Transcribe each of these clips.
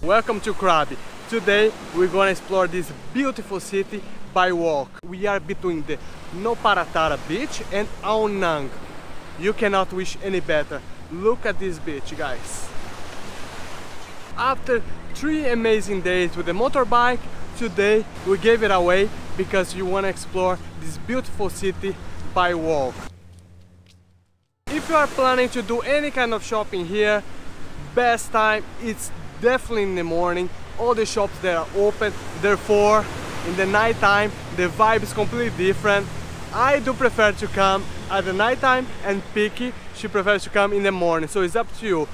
welcome to Krabi. Today we're gonna explore this beautiful city by walk. We are between the Noparatara beach and Ao Nang. You cannot wish any better. Look at this beach, guys. After 3 amazing days with the motorbike, today we gave it away because you want to explore this beautiful city by walk. If you are planning to do any kind of shopping here, best time it's definitely in the morning. All the shops that are open, therefore in the night time the vibe is completely different. I do prefer to come at the night time, and Piki, she prefers to come in the morning, so it's up to you.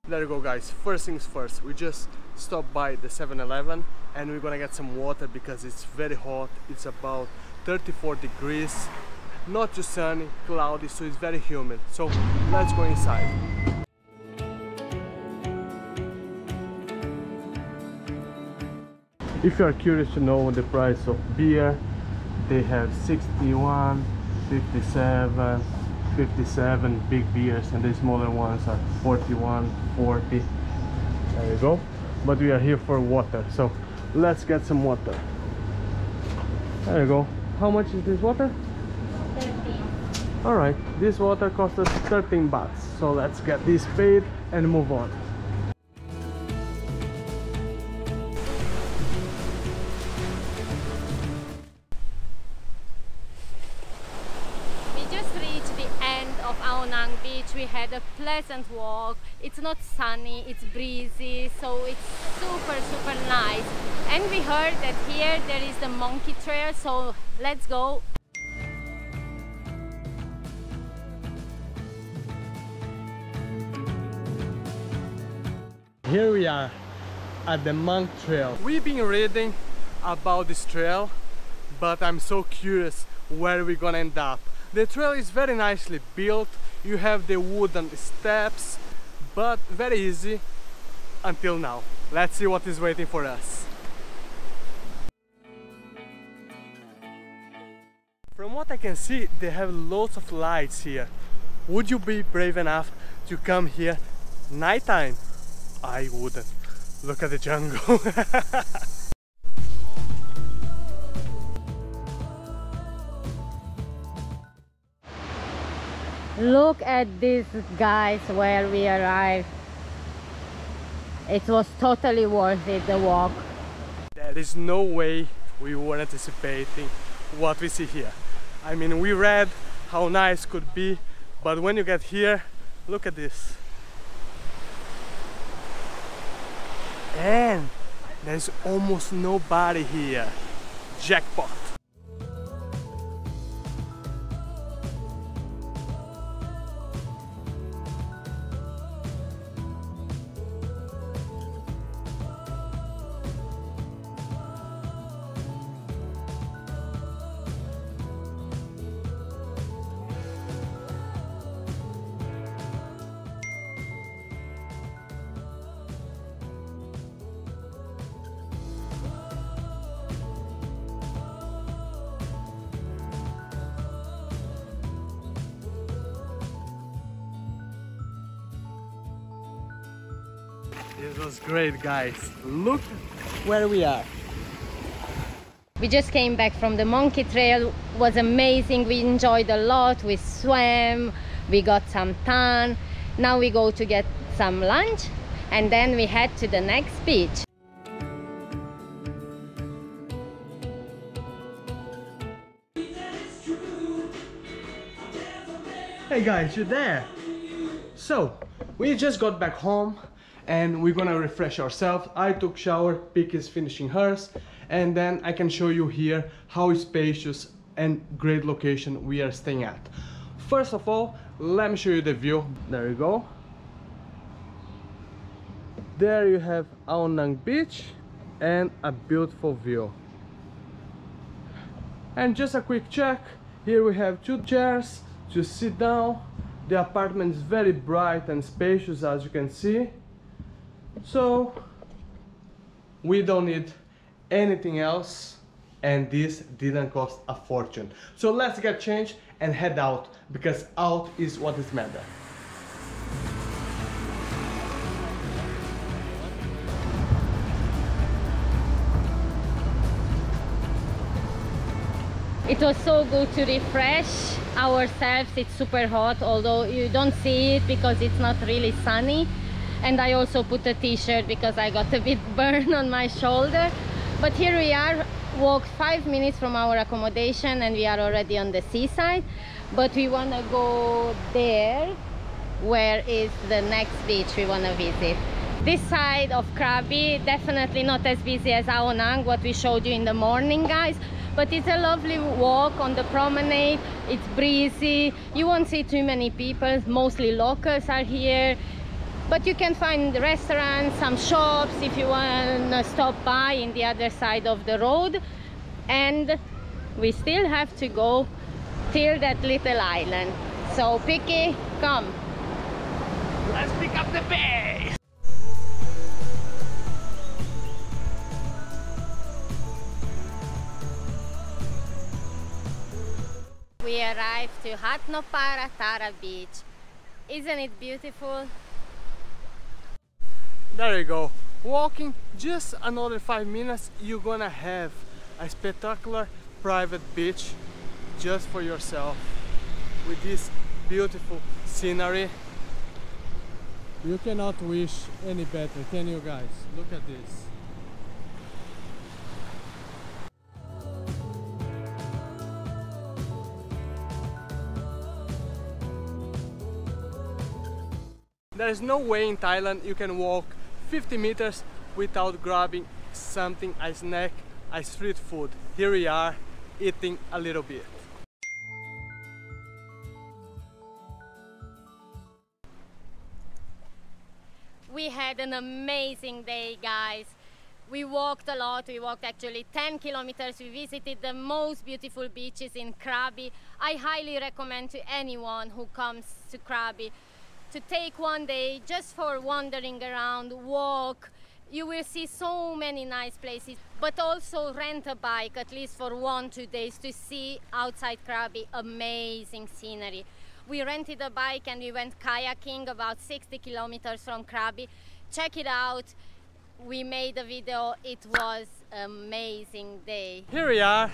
There you go, guys. First things first, we just stopped by the 7-Eleven and we're gonna get some water because it's very hot. It's about 34 degrees, not too sunny, cloudy, so it's very humid. So let's go inside. If you are curious to know the price of beer, they have 61, 57, 57 big beers, and the smaller ones are 41, 40. There you go. But we are here for water, so let's get some water. There you go. How much is this water? 13. Alright, this water cost us 13 bahts. So let's get this paid and move on. Ao Nang beach. We had a pleasant walk. It's not sunny, it's breezy, so it's super nice. And we heard that here there is the monkey trail, so let's go. Here we are at the monk trail. We've been reading about this trail, but I'm so curious where we're gonna end up. The trail is very nicely built. You have the wooden steps, but very easy until now. Let's see what is waiting for us. From what I can see, they have lots of lights here. Would you be brave enough to come here nighttime? I wouldn't. Look at the jungle. Look at this, guys, where we arrived. It was totally worth it, the walk. There is no way we were anticipating what we see here. I mean, we read how nice could be, but when you get here, look at this. And there's almost nobody here. Jackpot. This was great, guys. Look where we are. We just came back from the monkey trail. It was amazing. We enjoyed a lot. We swam, we got some tan. Now we go to get some lunch and then we head to the next beach. Hey guys, you there? So, we just got back home and we're gonna refresh ourselves. I took shower, Pik is finishing hers, and then I can show you here how spacious and great location we are staying at. First of all, let me show you the view. There you go. There you have Ao Nang beach and a beautiful view. And just a quick check, here we have 2 chairs to sit down. The apartment is very bright and spacious, as you can see. So we don't need anything else. and this didn't cost a fortune. So let's get changed and head out, because out is what is matter. It was so good to refresh ourselves. It's super hot, although you don't see it because it's not really sunny. And I also put a t-shirt because I got a bit burn on my shoulder. But here we are, walked 5 minutes from our accommodation and we are already on the seaside. But we want to go there, where is the next beach we want to visit. This side of Krabi, definitely not as busy as Ao Nang, what we showed you in the morning, guys. But it's a lovely walk on the promenade. It's breezy. You won't see too many people. Mostly locals are here. But you can find restaurants, some shops if you want to stop by in the other side of the road. And we still have to go till that little island. So Picky, come. Let's pick up the pace! We arrived to Hatnopara Tara Beach. Isn't it beautiful? There you go. Walking just another 5 minutes, you're gonna have a spectacular private beach just for yourself with this beautiful scenery. You cannot wish any better, can you guys? Look at this. There is no way in Thailand you can walk 50 meters without grabbing something, a snack, a street food. Here we are, eating a little bit. We had an amazing day, guys. We walked a lot. We walked actually 10 kilometers. We visited the most beautiful beaches in Krabi. I highly recommend to anyone who comes to Krabi to take one day just for wandering around, walk. You will see so many nice places, but also rent a bike at least for 1-2 days to see outside Krabi amazing scenery. We rented a bike and we went kayaking about 60 kilometers from Krabi. Check it out. We made a video. It was an amazing day. Here we are,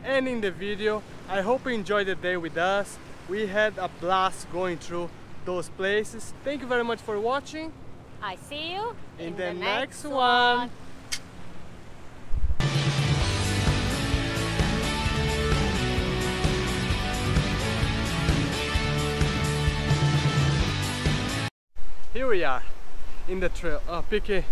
ending the video. I hope you enjoyed the day with us. We had a blast going through those places. Thank you very much for watching. I see you in the next one. Here we are in the trail. Oh, Picky.